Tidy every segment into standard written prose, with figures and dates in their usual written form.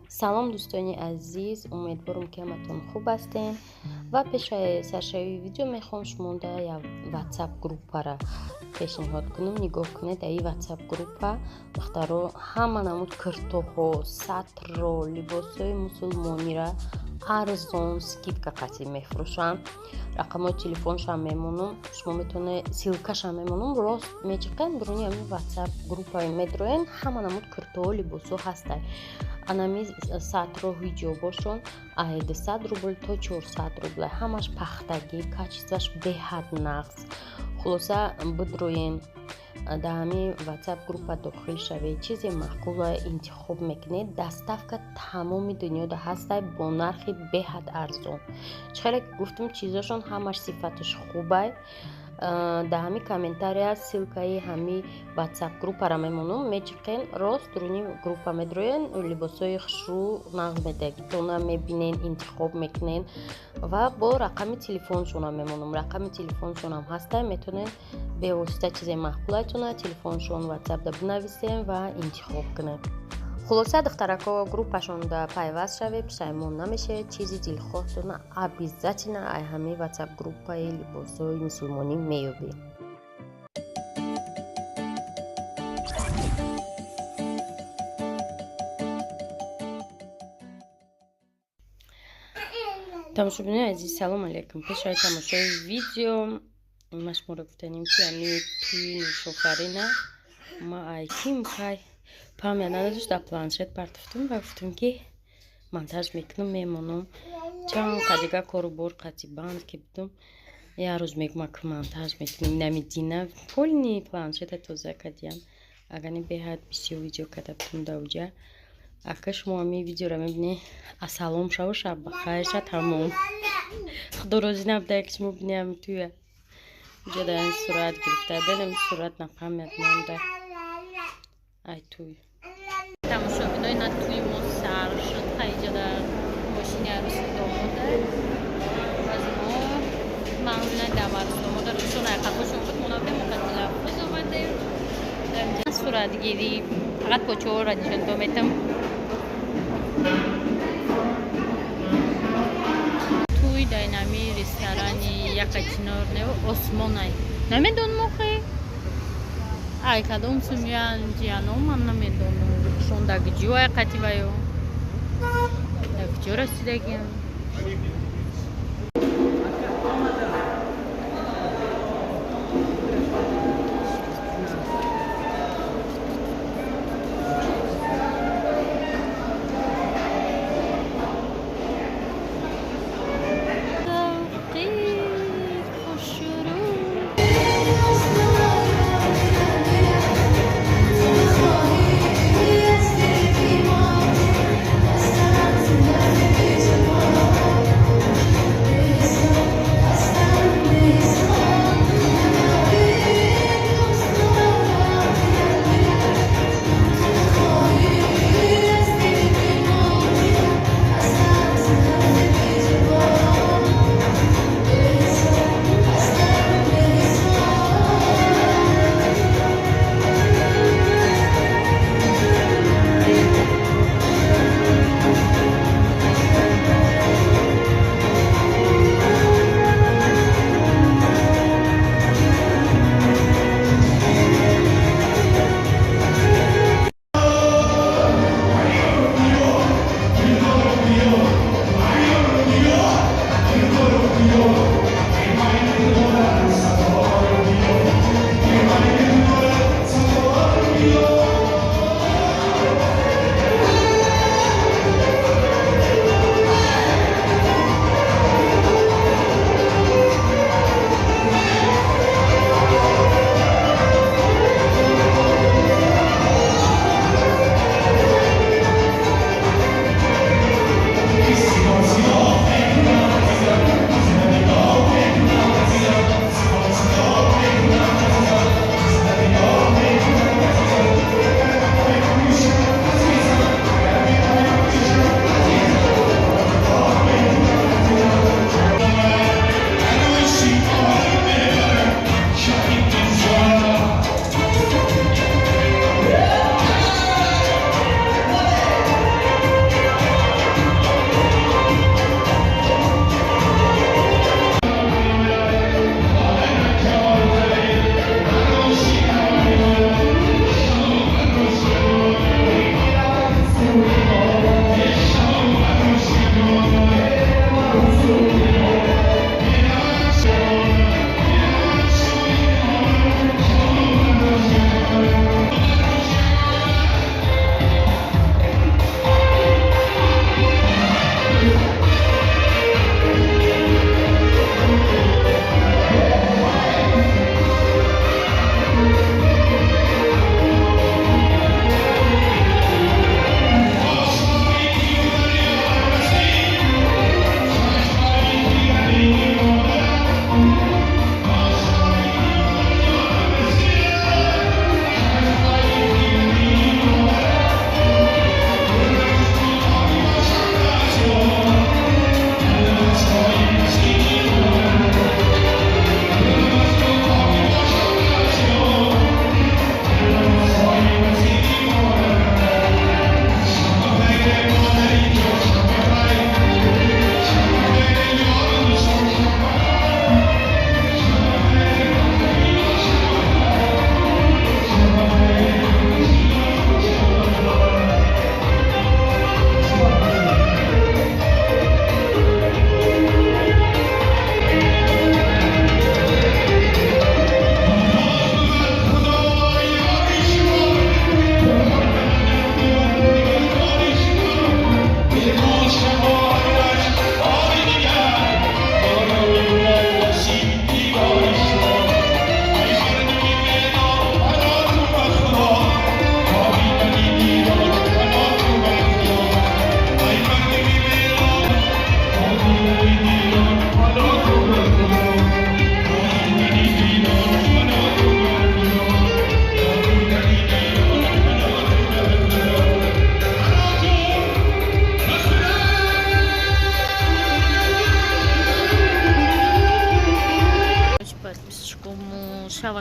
салом дӯстони азиз, умедворам ки ҳаматон хуб ҳастен ва пешаи саршавии видео мехоҳам шумода як ватсап группара пешниҳод кунам. нигоҳ кунед, дар ин ватсап группа духтаро ҳама намуд куртоҳо, сатро, либосҳои мусулмонира арзон скидка қасӣ мефурӯшанд. рақамҳои телефоншам мемонам, шумо метавонед силкашам мемонам, рост мечиқен дуруни ҳамин ватсап группа медроен ҳама намуд куртоҳо, либосҳо ҳастанд. анами сатро ҳиҷобошон 200 рубл то 400 рубл, ҳамаш пахтагӣ, качестваш беҳад нағз. хулоса бидроен дар ҳамин ватсап группа дохил шавед, чизе маъқула интихоб мекунед. доставка тамоми дунёда ҳастай бо нархи беҳад арзон. чхеле гуфтам чизошон ҳамаш сифаташ хубай. дар ҳамин комментария силкаи ҳамин ватсап группара мемонам, мечиқен рост дуруни группа медроен, либосҳои хушрӯ нағз медиҳтона мебинен, интихоб мекунен ва бо рақами телефоншонам мемонам. рақами телефоншонам ҳастай, метавонед бевосита чизе маъқулатона телефоншон ватсапда бинависен ва интихоб кунед. хулоса духтарако группашонда пайваст шавед, пишаймон намешавед. чизи дилхоҳтона обязательно ай ҳамин ватсап группаи либосҳои мусулмонӣ меёбед. тамошобинони азиз, салом алейкум. пешаи тамошои видео ма шуморо гуфтанем ки ами туи нӯшофарина ма ай ки михай памя надошт, дар планшет партофтум ва гуфтум ки монтаж мекунам, мемонам чанд қадига корубор қати банд ки будум як рӯз мегӯмам ки монтаж мекунем намедина полни планшета тоза кадиям агани беҳад бисёр видео када будум давҷа. ака шумо ҳамин видеоро мебинед, асалом шаву шаб бахайр ша тамом. худо розӣ набуда ки шумо бинем туя ҷо дар ин сурат гирифта денам сурат на памят монда. ай туй тамошобинои на туи мо сар шуд ҳайҷа дар мошини арӯси домода. аз мо маъмулан дар арӯси домода рӯшон айқабошон буд монавде мукатилаффуз омадем дар суратгирӣ фақат почаҳо радишон дометам. туй дар нами ресторани якачинор нео осмонай намедонам охе ай кадом сумян ҷиано ман намедонам шон дар ҷо айқативаё дар ҷо расидагиам.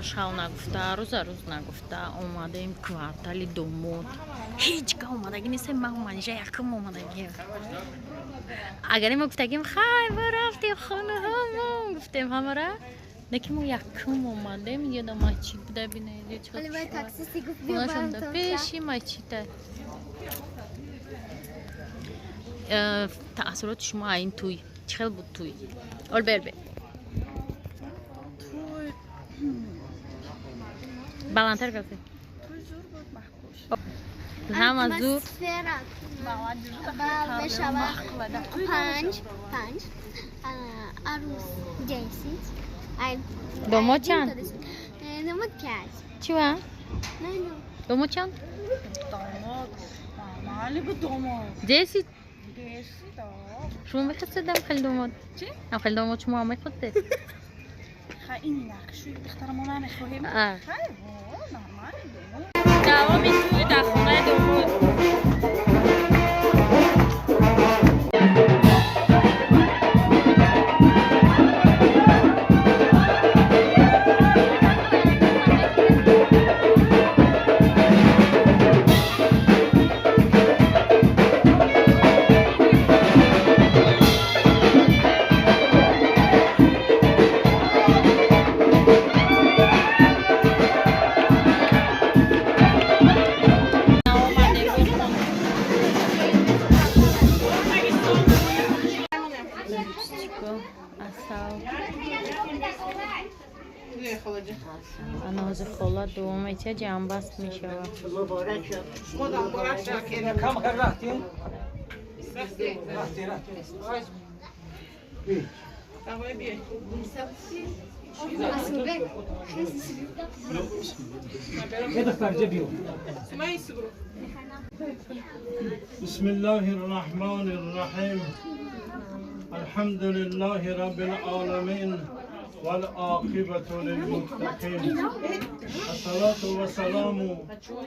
шал нагуфта, рӯза рӯз нагуфта, омадаем квартали домод. Ҳеҷ га омадаги нестем, ман манижа якум омадаги. Агаре мо гуфтагим хай мо рафтем хонаҳомо, гуфтем ҳамара. Неки мо якум омадем, яда мачит буда бинед. ولی باید تاکسی گفت بیا برم تا пеши мачита. таъссуроти шумо аз ин тӯй чӣ хел буд тӯй? Олбербе. баландтар гапе. ҳама зур. پنج عروس جنسیت домод чанд? نمود کرد چی ва؟ نه نه домод чанд? داماد معلی بود داماد جنسی گشتی دا شما میخواستید هم خیلی دوماد چی؟ هم خیلی دوماد شما هم میخواستید خیلی نقشوی دختر ما نمیخواهیم آه. خیلی نرمال دوماد دوام توی در خونه دوماد اناز خلا دوم چه جنبست می شود بسم الله الرحمن الرحيم الحمد لله رب العالمين والعاقبة للمتقين الصلاة والسلام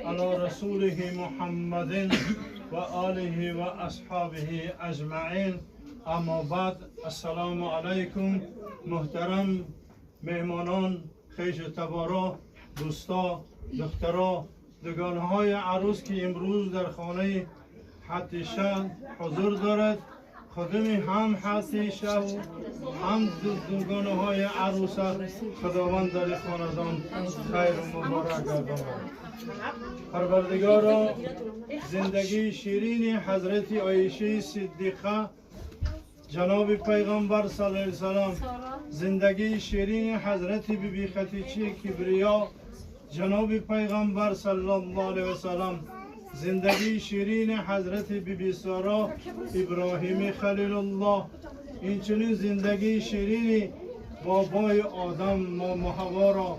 على رسوله محمد وآله وأصحابه أجمعين اما بعد السلام علیکم محترم مهمانان خیش تبارا دوستا دخترا دوگانهای عروس که امروز در خانه حتیشه حضور دارد خدم هم حتیشه و هم دوگانهای عروس خداوند در خاندان خیر و مبارک گرداند پروردگارا زندگی شیرین حضرت عایشه صدیقه جناب پیغمبر صلی الله علیه وسلم زندگی شیرین حضرت بیبی خدیجه کبریا جناب پیغمبر صلی الله علیه وسلم زندگی شیرین حضرت بیبی سارا ابراهیم خلیل الله اینچنین زندگی شیرین بابای آدم و حوا را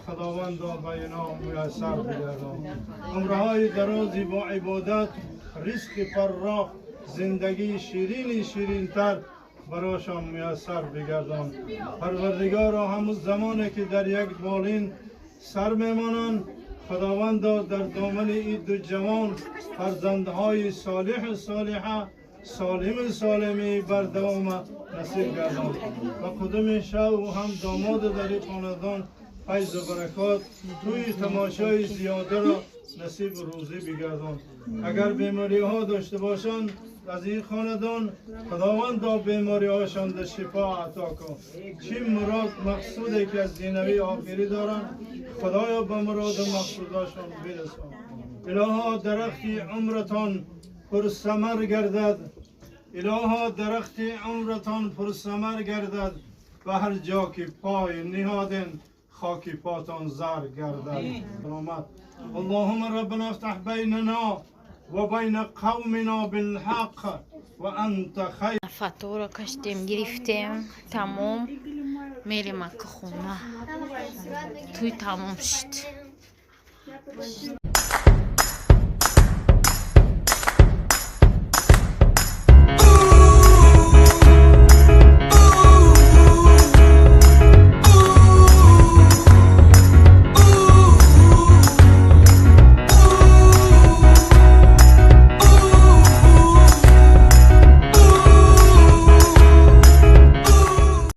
خداوند بینا میسر بگردان عمرهای درازی با عبادت رزق فراخ زندگی شیرین‌تر برایشان میسر بگردان پروردگارا همون زمانی که در یک بالین سر میمانند خداوند در دامن این دو جوان فرزندهای صالح صالحه سالمی بر دوام نصیب گردان و قدم شو هم داماد در این خاندان فیض و برکات توی تماشای زیاده را نصیب روزی بگردان اگر بیماری ها داشته باشند از این خاندان خداوند دا بیماری هاشان در شفا عطا کن چی مراد مقصودی که از دینوی آخری دارند خدایا به مراد و مقصوداشان برسان الها درختی عمرتان پر ثمر گردد الها درختی عمرتان پر ثمر گردد و هر جا که پای نهادن خاکی پاتان زر گردد اللهم ربنا افتح بیننا و بین قومنا بالحق و انت خیر فاتورا کشتیم گرفتیم تمام میریم که خونه توی تمام شد